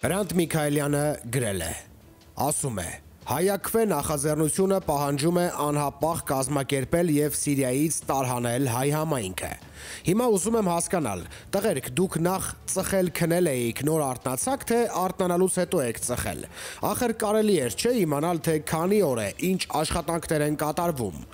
Հրանտ Միքայելյանը գրել է, ասում է. Հայաքվե նախաձեռնությունը պահանջում է անհապաղ կազմակերպել և Սիրիայից տարհանել հայ համայնքը։ Հիմա ուզում եմ հասկանալ, տղերք, դուք նախ ծխել քնել էիք, նոր արթնացաք, թե արթնանալուց հետո եք ծխել։ Ախր կարելի էր չէ իմանալ, թե քանի օր է, ինչ աշխատանքներ են կատարվում։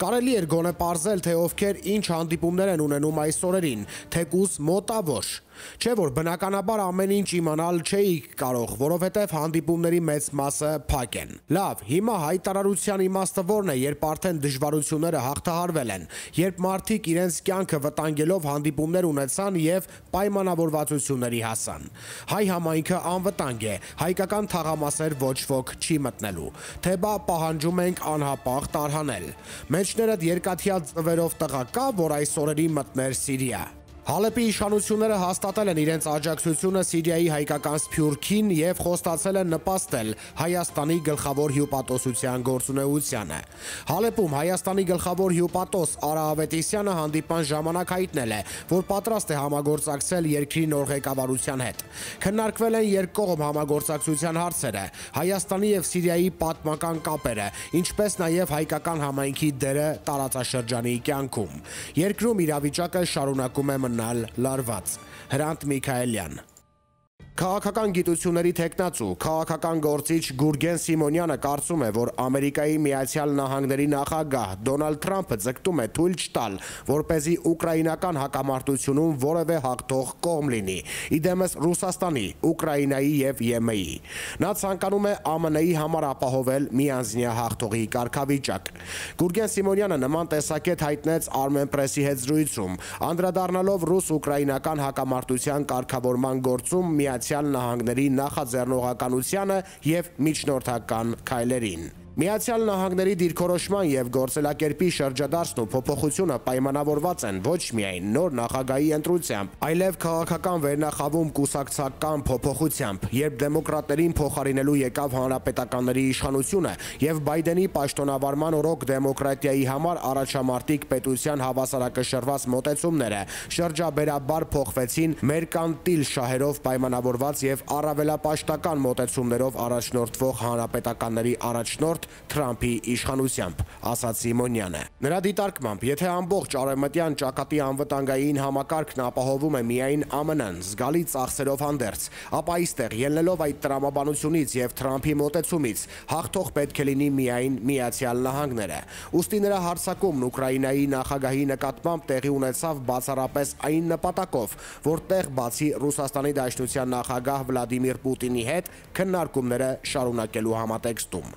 Կարելի էր գոնե պարզել, թե ովքեր ինչ հանդիպումներ են ունենում այս օրերին, թեկուզ մոտավոր։ Չէ՞ որ բնականաբար ամեն ինչ իմանալ չէիք կարող, որովհետև հանդիպումների մեծ մասը փակ են։ Լավ, հիմա հայտարարության իմաստը որն է, երբ արդեն դժվարությունները հաղթահարվել են, երբ մարդիկ իրենց կյանքը վտանգելով հանդիպումներ ունեցան և պայմանավորվածությունների հասան։ Հայ համայնքը անվտանգ է, հայկական թաղամասեր ոչ ոք չի մտնելու, թե բա պահանջում ենք անհապաղ տարհանել։ Մեջներդ երկաթյա ձվերով տղա կա, որ այս օրերին մտներ Սիրիա։ Հալեպի իշխանությունները հաստատել են իրենց աջակցությունը Սիրիայի հայկական սփյուռքին և խոստացել են նպաստել Հայաստանի գլխավոր հյուպատոսության գործունեությանը։ Հալեպում Հայաստանի գլխավոր հյուպատոս Արա Ավետիսյանը հանդիպման ժամանակ հայտնել է, որ պատրաստ է համագործակցել երկրի նոր ղեկավարության հետ։ Քննարկվել են երկկողմ համագործակցության հարցերը, Հայաստանի և Սիրիայի պատմական կապերը, ինչպես նաև հայկական համայնքի դերը տարածաշրջանի կյանքում։ Երկրում իրավիճակը շարունակում է մնալ լարված։ Հրանտ Միքայելյան։ Քաղաքական գիտությունների թեկնածու, քաղաքական գործիչ Գուրգեն Սիմոնյանը կարծում է, որ Ամերիկայի Միացյալ Նահանգների նախագահ Դոնալդ Թրամփը ձգտում է թույլ չտալ, որպեսզի ուկրաինական հակամարտությունում որևէ հաղթող կողմ լինի, իդեմս Ռուսաստանի, Ուկրաինայի և ԵՄ-ի։ Նա ցանկանում է ԱՄՆ-ի համար ապահովել միանձնյա հաղթողի կարգավիճակ։ Գուրգեն Սիմոնյանը նման տեսակետ հայտնեց Armenpress-ի հետ զրույցում, անդրադառնալով ռուս-ուկրաինական հակամարտության կարգավորման գործում Միացյալ Նահանգների նախաձեռնողականությանը և միջնորդական քայլերին։ Միացյալ Նահանգների դիրքորոշման և գործելակերպի շրջադարձն ու փոփոխությունը պայմանավորված են ոչ միայն նոր նախագահի ընտրությամբ, այլև քաղաքական վերնախավում կուսակցական փոփոխությամբ, երբ դեմոկրատներին փոխարինելու եկավ հանրապետականների իշխանությունը և Բայդենի պաշտոնավարման օրոք դեմոկրատիայի համար առաջամարտիկ պետության հավասարակշռված մոտեցումները շրջաբերաբար փոխվեցին մերկանտիլ շահերով պայմանավորված և առավելապաշտական մոտեցումներով առաջնորդվող հանրապետականների առաջնորդ Թրամփի իշխանությամբ, ասաց Սիմոնյանը։ Նրա դիտարկմամբ, եթե ամբողջ արևմտյան ճակատի անվտանգային համակարգն ապահովում է միայն ԱՄՆ-ն զգալի ծախսերով հանդերձ, ապա այստեղ ելնելով այդ տրամաբանությունից և Թրամփի մոտեցումից, հաղթող պետք է լինի միայն Միացյալ Նահանգները։ Ուստի նրա հարձակումն Ուկրաինայի նախագահի նկատմամբ տեղի ունեցավ բացառապես այն նպատակով, որտեղ բացի Ռուսաստանի Դաշնության նախագահ Վլադիմիր Պուտինի հետ քննարկումները շարունակելու համատեքստում։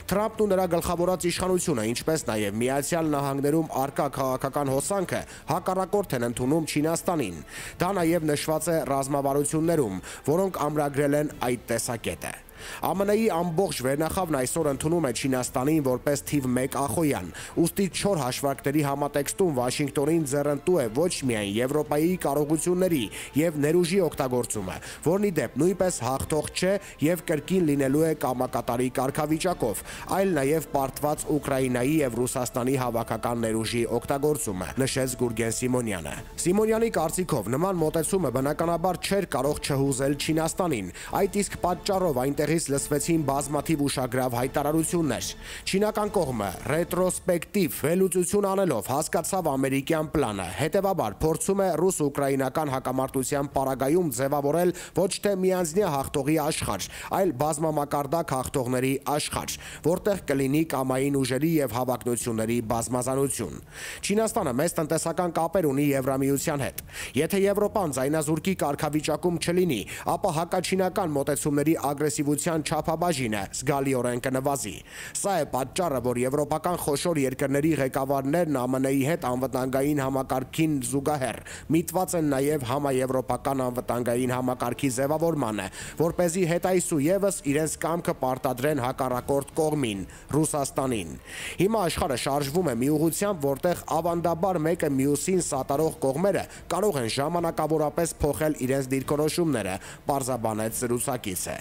Թրամփն ու նրա գլխավորած իշխանությունը, ինչպես նաև Միացյալ Նահանգներում առկա քաղաքական հոսանքը հակառակորդ են ընդունում Չինաստանին։ Դա նաև նշված է ռազմավարություններում, որոնք ամրագրել են այդ տեսակետը։ ԱՄՆ-ի ամբողջ վերնախավն այսօր ընդունում է Չինաստանին որպես թիվ 1 ախոյան, ուստի չոր հաշվարկների համատեքստում Վաշինգտոնին ձեռնտու է ոչ միայն Եվրոպայի կարողությունների և ներուժի օգտագործումը, որն ի դեպ նույնպես հաղթող չէ և կրկին լինելու է կամակատարի կարգավիճակով, այլ նաև պարտված Ուկրաինայի և Ռուսաստանի հավաքական ներուժի օգտագործումը, նշեց Գուրգեն Սիմոնյանը։ Սիմոնյանի կարծիքով նման մոտեցումը բնականաբար չէր կարող չհուզել Չինաստանին, այդ իսկ պատճառով այնտեղից լսվեցին բազմաթիվ ուշագրավ հայտարարություններ։ Չինական կողմը ռետրոսպեկտիվ վերլուծություն անելով հասկացավ ամերիկյան պլանը, հետևաբար փորձում է ռուս-ուկրաինական հակամարտության պարագայում ձևավորել ոչ թե միանձնյա հաղթողի աշխարհ, այլ բազմամակարդակ հաղթողների աշխարհ, որտեղ կլինի կամային ուժերի և հավակնությունների բազմազանություն։ Չինաստանը մեծ տնտեսական կապեր ունի Եվրամիության հետ։ Եթե Եվրոպան ձայնազուրկի կարգավիճակում չլինի, ապա հակաչինական մոտեցումների ագրեսիվության չափաբաժինը զգալիորեն կնվազի։ Սա է պատճառը, որ եվրոպական խոշոր երկրների ղեկավարներն ԱՄՆ-ի հետ անվտանգային համակարգին զուգահեռ միտված են նաև համաեվրոպական անվտանգային համակարգի ձևավորմանը, որպեսզի հետայսու ևս իրենց կամքը պարտադրեն հակառակորդ կողմին՝ Ռուսաստանին։ Հիմա աշխարհը շարժվում է մի ուղղությամբ, որտեղ ավանդաբար մեկը մյուսին սատարող կողմերը կարող են ժամանակավորապես փոխել իրենց դիրքորոշումները, պարզաբանեց զրուցակիցը։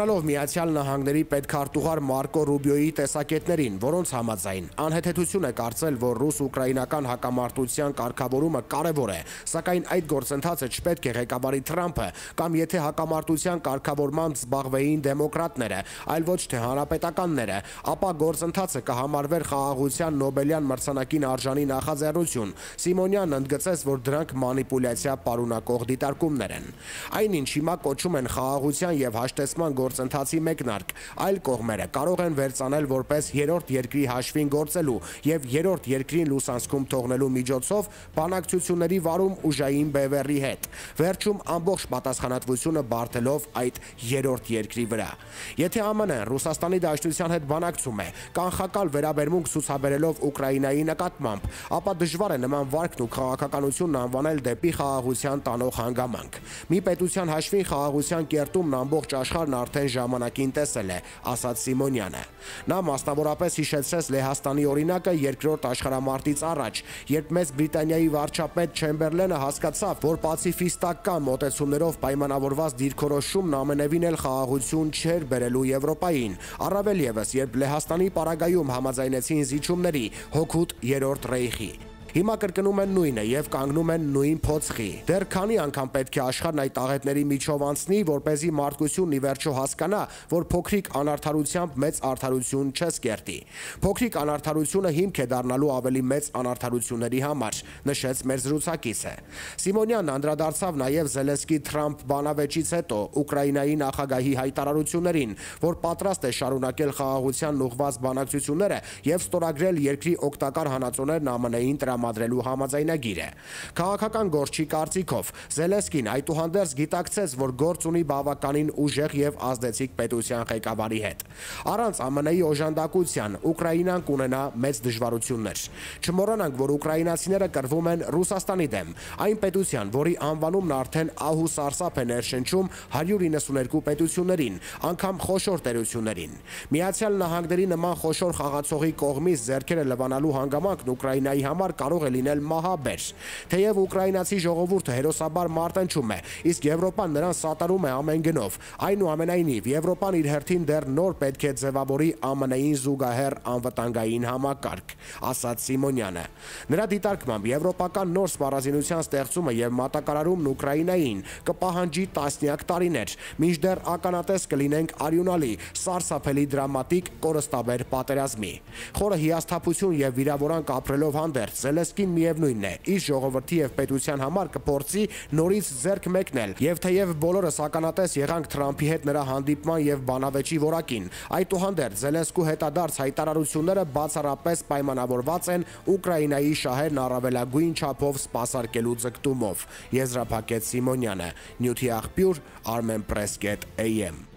Արձանալով Միացյալ Նահանգների պետքարտուղար Մարկո Ռուբիոյի տեսակետներին, որոնց համաձայն անհեթեթություն է կարծել, որ ռուս-ուկրաինական հակամարտության կարգավորումը կարևոր է, սակայն այդ գործընթացը չպետք է ղեկավարի Թրամփը կամ եթե հակամարտության կարգավորմամբ զբաղվեին դեմոկրատները, այլ ոչ թե հանրապետականները, ապա գործընթացը կհամարվեր խաղաղության Նոբելյան մրցանակին արժանի նախաձեռնություն։ Սիմոնյանն ընդգծեց, որ դրանք մանիպուլյացիա պարունակող դիտարկումներ են։ Այնինչ հիմա կոչում են խաղաղության եւ հաշտեցման գործընթացի մեկնարկ, այլ կողմերը կարող են վերցանել որպես երրորդ երկրի հաշվին գործելու եւ երրորդ երկրին լուսանցքում թողնելու միջոցով բանակցությունների վարում ուժային բևեռի հետ, վերջում ամբողջ պատասխանատվությունը բարթելով այդ երրորդ երկրի վրա։ Եթե ԱՄՆ-ն Ռուսաստանի Դաշնության հետ բանակցում է, կանխակալ վերաբերմունք ցուցաբերելով Ուկրաինայի նկատմամբ, ապա դժվար է նման վարկն ու քաղաքականությունն անվանել դեպի խաղաղության տանող հանգամանք։ Մի պետության հաշվին խաղաղության կերտումն ամբողջ աշխարհն արդեն ժամանակին տեսել է, ասաց Սիմոնյանը։ Նա մասնավորապես հիշեցրեց Լեհաստանի օրինակը երկրորդ աշխարհամարտից առաջ, երբ Մեծ Բրիտանիայի վարչապետ Չեմբերլենը հասկացավ, որ պացիֆիստական մոտեցումներով պայմանավորված դիրքորոշումն ամենևին էլ խաղաղություն չէր բերելու Եվրոպային, առավել ևս, երբ Լեհաստանի պարագայում համաձայնեցին զիջումների հօգուտ Երրորդ Ռեյխի։ Հիմա կրկնում են նույնը եւ կանգնում են նույն փոცხի։ Դեռ քանի անգամ պետք է աշխարհն այդ աղետների միջով անցնի, որպեսզի մարդկությունն ի վերջո հասկանա, որ փոքրիկ անարդարությամբ մեծ արդարություն չես կերտի։ Փոքրիկ անարդարությունը հիմք է դառնալու ավելի մեծ անարդարությունների համար, նշեց մեր զրուցակիցը։ Սիմոնյանն անդրադարձավ նաեւ Զելենսկի-Թրամփ բանավեճից հետո Ուկրաինայի նախագահի հայտարարություններին, որ պատրաստ է շարունակել խաղաղությանն ուղղված բանակցությունները եւ ստորագրել երկրի օգտակար հանածոներն ԱՄՆ-ին տրամադրելու համաձայնագիրը։ Քաղաքական գործչի կարծիքով Զելենսկին այդուհանդերձ գիտակցեց, որ գործ ունի բավականին ուժեղ եւ ազդեցիկ պետության ղեկավարի հետ։ Առանց ԱՄՆ-ի օժանդակության Ուկրաինան կունենա մեծ դժվարություններ։ Չմոռանանք, որ ուկրաինացիները կռվում են Ռուսաստանի դեմ, այն պետության, որի անվանումն արդեն ահ ու սարսափ է ներշնչում 192 պետություններին, անգամ խոշոր տերություններին։ Միացյալ Նահանգների նման խոշոր խաղացողի կողմից ձեռքերը լվանալու հանգամանքն Ուկրաինայի համար կարող է լինել մահաբեր։ Թեև ուկրաինացի ժողովուրդը հերոսաբար մարտնչում է, իսկ Եվրոպան նրան սատարում է ամեն գնով։ Այնուամենայնիվ, Եվրոպան իր հերթին դեռ նոր պետք է ձևավորի ԱՄՆ-ին զուգահեռ անվտանգային համակարգ, ասաց Սիմոնյանը։ Նրա դիտարկմամբ եվրոպական նոր սպառազինության ստեղծումը եւ մատակարարումն Ուկրաինային կպահանջի տասնյակ տարիներ, մինչդեռ ականատես կլինենք արյունալի, սարսափելի դրամատիկ կորստաբեր պատերազմի։ Խորը հիասթափություն եւ վիրավորանք ապրելով հանդերձ Զելենսկին միևնույնն է, իր ժողովրդի եւ պետության համար կփորձի նորից ձեռք մեկնել, եւ թեև բոլորս ականատես եղանք Թրամփի հետ նրա հանդիպման եւ բանավեճի որակին, այդուհանդերձ Զելենսկու հետադարձ հայտարարությունները բացառապես պայմանավորված են Ուկրաինայի շահերն առավելագույն չափով սպասարկելու ձգտումով, եզրափակեց Սիմոնյանը, նյութի աղբյուր Armenpress.am